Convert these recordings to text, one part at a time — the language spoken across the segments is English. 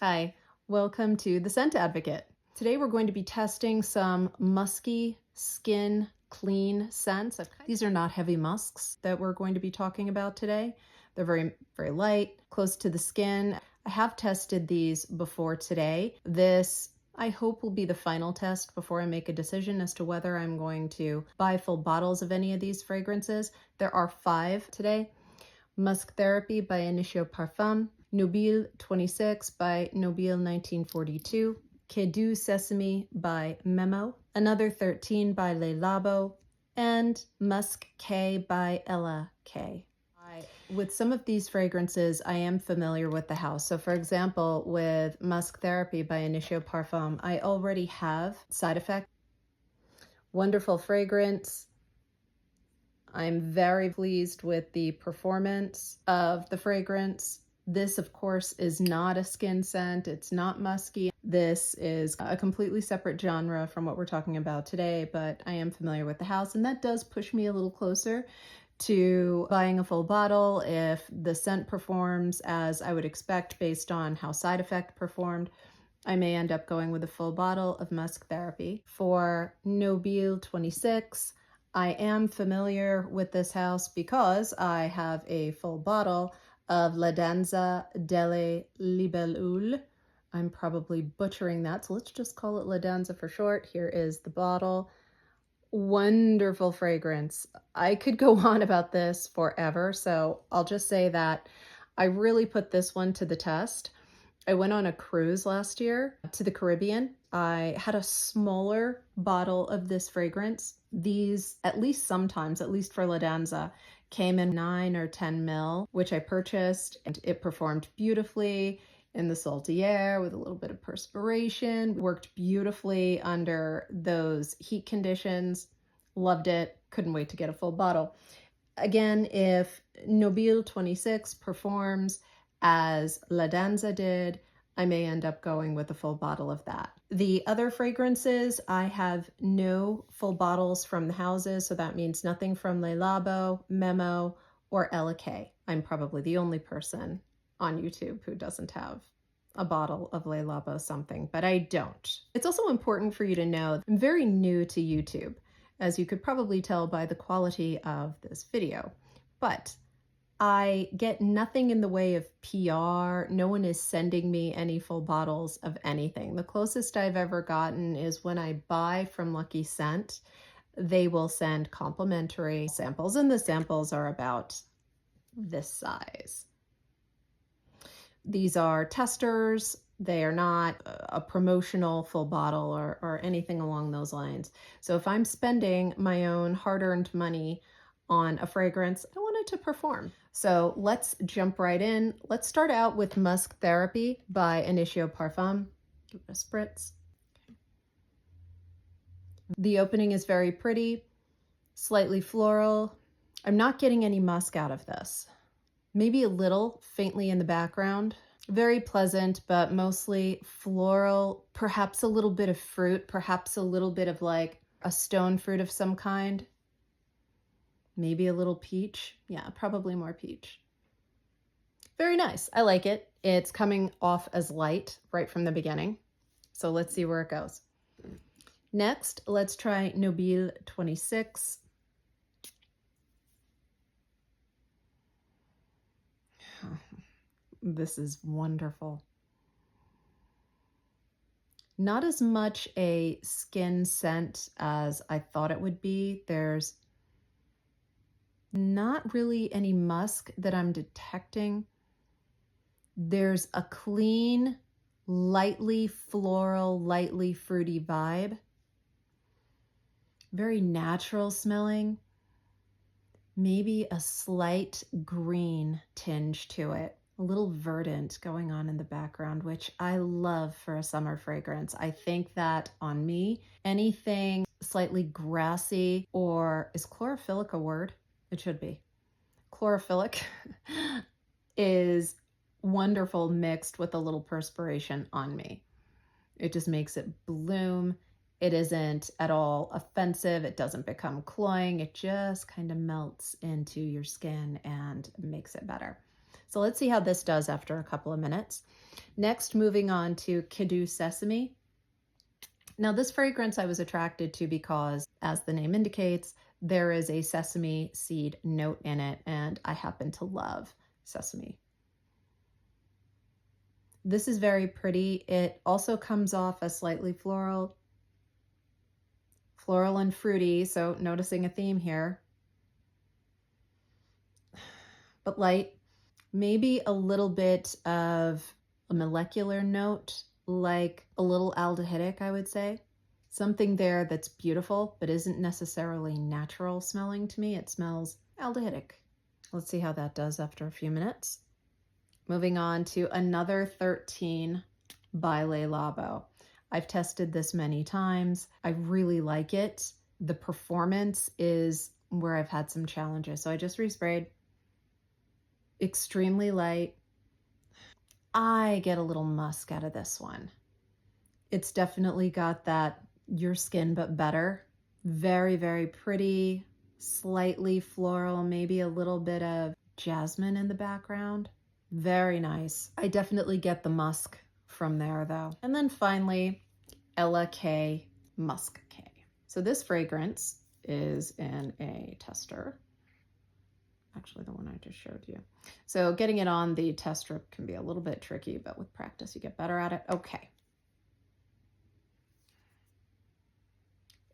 Hi, welcome to The Scent Advocate. Today we're going to be testing some musky skin clean scents. These are not heavy musks that we're going to be talking about today. They're very, very light, close to the skin. I have tested these before today. This, I hope, will be the final test before I make a decision as to whether I'm going to buy full bottles of any of these fragrances. There are 5 today. Musc Therapy by Initio Parfums, Nobile 26 by Nobile 1942, Kadu Sesame by Memo, Another 13 by Le Labo, and Musc K by Ella K. With some of these fragrances, I am familiar with the house. So for example, with Musc Therapy by Initio Parfums, I already have Side Effect. Wonderful fragrance. I'm very pleased with the performance of the fragrance. This, of course, is not a skin scent. It's not musky. This is a completely separate genre from what we're talking about today, but I am familiar with the house, and that does push me a little closer to buying a full bottle if the scent performs as I would expect based on how Side Effect performed. I may end up going with a full bottle of Musc Therapy. For Nobile 26, I am familiar with this house because I have a full bottle of La Danza delle Libellule. I'm probably butchering that, so let's just call it La Danza for short. Here is the bottle. Wonderful fragrance. I could go on about this forever, so I'll just say that I really put this one to the test. I went on a cruise last year to the Caribbean. I had a smaller bottle of this fragrance. These, at least sometimes, at least for La Danza, came in 9 or 10 mil, which I purchased, and it performed beautifully in the salty air with a little bit of perspiration. Worked beautifully under those heat conditions. Loved it. Couldn't wait to get a full bottle. Again, if Nobile 26 performs as La Danza did, I may end up going with a full bottle of that. The other fragrances, I have no full bottles from the houses, so that means nothing from Le Labo, Memo, or Ella K. I'm probably the only person on YouTube who doesn't have a bottle of Le Labo something, but I don't. It's also important for you to know I'm very new to YouTube, as you could probably tell by the quality of this video, but I get nothing in the way of PR. No one is sending me any full bottles of anything. The closest I've ever gotten is when I buy from Lucky Scent, they will send complimentary samples, and the samples are about this size. These are testers. They are not a promotional full bottle or anything along those lines. So if I'm spending my own hard-earned money on a fragrance, I want it to perform. So let's jump right in. Let's start out with Musc Therapy by Initio Parfums. Give it a spritz. The opening is very pretty, slightly floral. I'm not getting any musk out of this. Maybe a little faintly in the background. Very pleasant, but mostly floral, perhaps a little bit of fruit, perhaps a little bit of like a stone fruit of some kind. Maybe a little peach. Yeah, probably more peach. Very nice. I like it. It's coming off as light right from the beginning. So let's see where it goes. Next, let's try Nobile 26. This is wonderful. Not as much a skin scent as I thought it would be. There's not really any musk that I'm detecting. There's a clean, lightly floral, lightly fruity vibe. Very natural smelling. Maybe a slight green tinge to it. A little verdant going on in the background, which I love for a summer fragrance. I think that on me, anything slightly grassy, or is chlorophyll a word? It should be. Chlorophyll is wonderful mixed with a little perspiration on me. It just makes it bloom. It isn't at all offensive. It doesn't become cloying. It just kind of melts into your skin and makes it better. So let's see how this does after a couple of minutes. Next, moving on to Kadu Sesame. Now this fragrance I was attracted to because, as the name indicates, there is a sesame seed note in it, and I happen to love sesame. This is very pretty. It also comes off as slightly floral and fruity, so noticing a theme here. But light, maybe a little bit of a molecular note, like a little aldehydic, I would say. Something there that's beautiful, but isn't necessarily natural smelling to me. It smells aldehydic. Let's see how that does after a few minutes. Moving on to another 13 by Le Labo. I've tested this many times. I really like it. The performance is where I've had some challenges. So I just resprayed. Extremely light. I get a little musk out of this one. It's definitely got that your skin but better. Very, very pretty, slightly floral, maybe a little bit of jasmine in the background. Very nice. I definitely get the musk from there though. And then finally, Ella K Musk K. So this fragrance is in a tester. Actually, the one I just showed you. So getting it on the test strip can be a little bit tricky, but with practice you get better at it. Okay.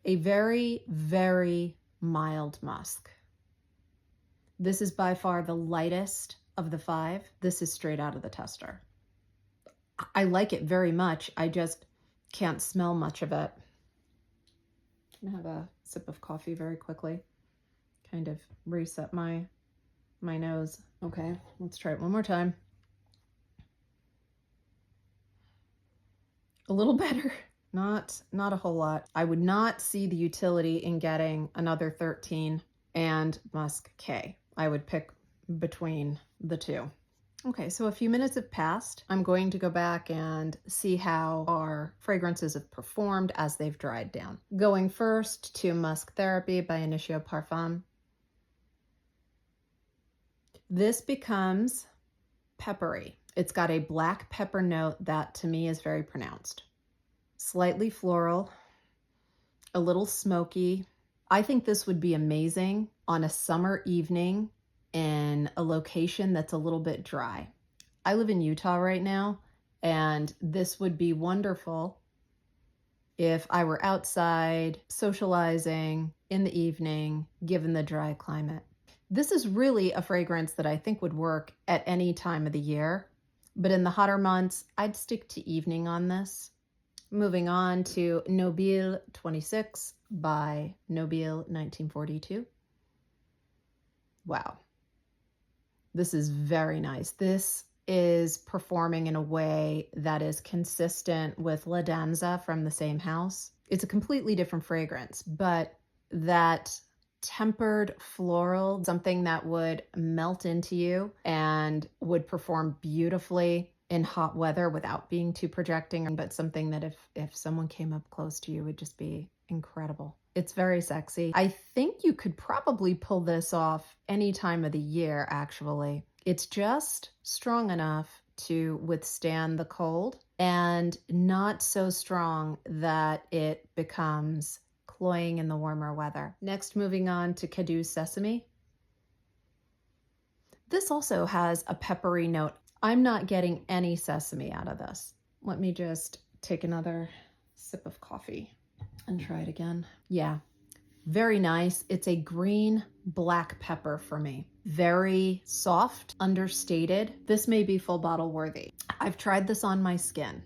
A very, very mild musk. This is by far the lightest of the 5. This is straight out of the tester. I like it very much. I just can't smell much of it. I'm gonna have a sip of coffee very quickly. Kind of reset my nose. Okay, let's try it one more time. A little better. Not a whole lot. I would not see the utility in getting another 13 and Musk K. I would pick between the two. Okay, so a few minutes have passed. I'm going to go back and see how our fragrances have performed as they've dried down. Going first to Musk Therapy by Initio Parfums. This becomes peppery. It's got a black pepper note that to me is very pronounced. Slightly floral, a little smoky. I think this would be amazing on a summer evening in a location that's a little bit dry. I live in Utah right now, and this would be wonderful if I were outside socializing in the evening, given the dry climate. This is really a fragrance that I think would work at any time of the year, but in the hotter months, I'd stick to evening on this. Moving on to Nobile 26 by Nobile 1942. Wow. This is very nice. This is performing in a way that is consistent with La Danza from the same house. It's a completely different fragrance, but that tempered floral, something that would melt into you and would perform beautifully in hot weather without being too projecting, but something that if someone came up close to you would just be incredible. It's very sexy. I think you could probably pull this off any time of the year, actually. It's just strong enough to withstand the cold and not so strong that it becomes cloying in the warmer weather. Next, moving on to Kadu Sesame. This also has a peppery note. I'm not getting any sesame out of this. Let me just take another sip of coffee and try it again. Yeah, very nice. It's a green black pepper for me. Very soft, understated. This may be full bottle worthy. I've tried this on my skin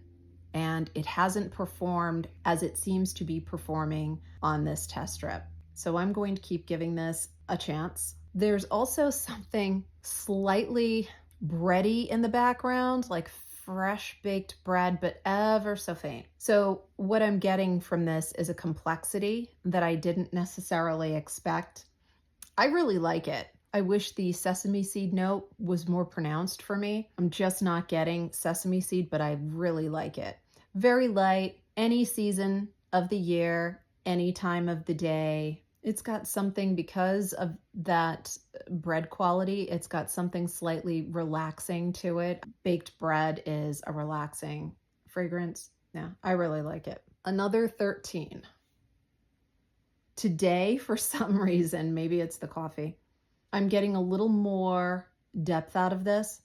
and it hasn't performed as it seems to be performing on this test strip. So I'm going to keep giving this a chance. There's also something slightly bready in the background, like fresh baked bread, but ever so faint. So what I'm getting from this is a complexity that I didn't necessarily expect. I really like it. I wish the sesame seed note was more pronounced for me. I'm just not getting sesame seed, but I really like it. Very light, any season of the year, any time of the day. It's got something, because of that bread quality, it's got something slightly relaxing to it. Baked bread is a relaxing fragrance. Yeah, I really like it. Another 13. Today, for some reason, maybe it's the coffee, I'm getting a little more depth out of this.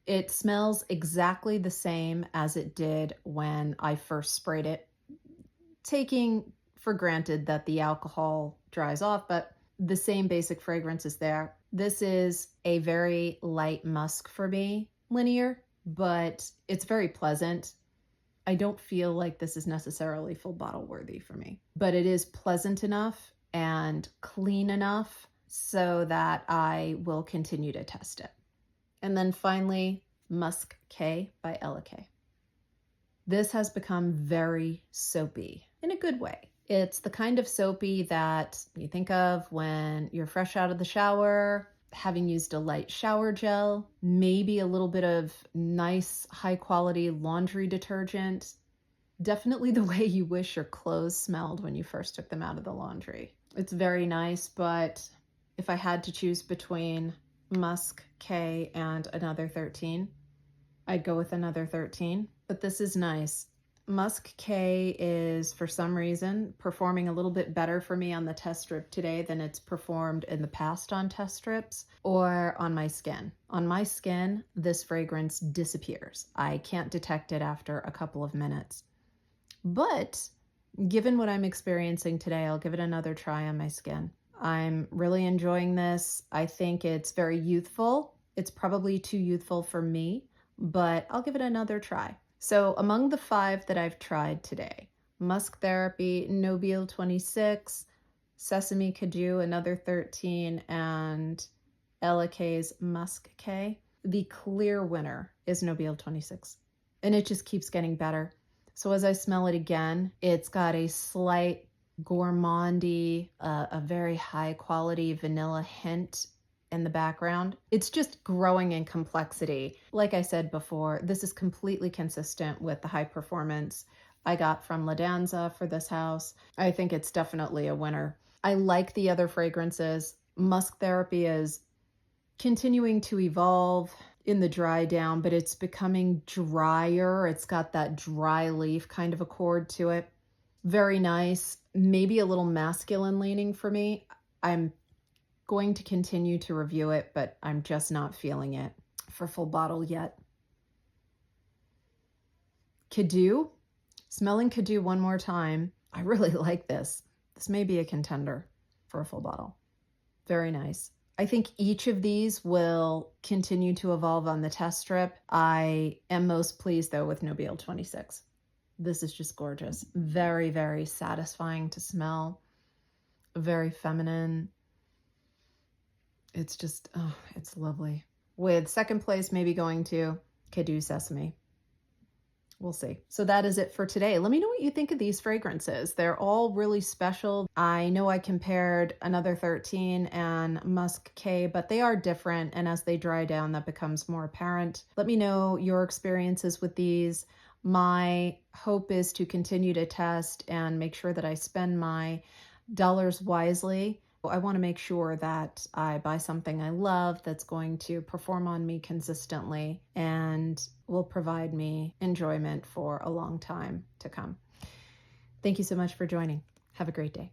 It smells exactly the same as it did when I first sprayed it, taking for granted that the alcohol dries off, but the same basic fragrance is there. This is a very light musk for me, linear, but it's very pleasant. I don't feel like this is necessarily full bottle worthy for me, but it is pleasant enough and clean enough so that I will continue to test it. And then finally, Musk K by Ella K. This has become very soapy in a good way. It's the kind of soapy that you think of when you're fresh out of the shower, having used a light shower gel, maybe a little bit of nice high quality laundry detergent. Definitely the way you wish your clothes smelled when you first took them out of the laundry. It's very nice, but if I had to choose between Musk K and another 13, I'd go with another 13, but this is nice. Musk K is, for some reason, performing a little bit better for me on the test strip today than it's performed in the past on test strips or on my skin. On my skin, this fragrance disappears. I can't detect it after a couple of minutes. But given what I'm experiencing today, I'll give it another try on my skin. I'm really enjoying this. I think it's very youthful. It's probably too youthful for me, but I'll give it another try. So among the 5 that I've tried today, Musk Therapy, Nobile 26, Sesame Kadu, another 13, and Ella K's Musk K, the clear winner is Nobile 26. And it just keeps getting better. So as I smell it again, it's got a slight gourmandy, a very high quality vanilla hint in the background. It's just growing in complexity. Like I said before, this is completely consistent with the high performance I got from La Danza for this house. I think it's definitely a winner. I like the other fragrances. Musk Therapy is continuing to evolve in the dry down, but it's becoming drier. It's got that dry leaf kind of accord to it. Very nice, maybe a little masculine leaning for me. I'm going to continue to review it, but I'm just not feeling it for full bottle yet. Kadu, smelling Kadu one more time. I really like this. This may be a contender for a full bottle. Very nice. I think each of these will continue to evolve on the test strip. I am most pleased though with Nobile 26. This is just gorgeous. Very, very satisfying to smell. Very feminine. It's just, oh, it's lovely. With second place maybe going to Kadu Sesame. We'll see. So that is it for today. Let me know what you think of these fragrances. They're all really special. I know I compared another 13 and Musk K, but they are different. And as they dry down, that becomes more apparent. Let me know your experiences with these. My hope is to continue to test and make sure that I spend my dollars wisely. I want to make sure that I buy something I love that's going to perform on me consistently and will provide me enjoyment for a long time to come. Thank you so much for joining. Have a great day.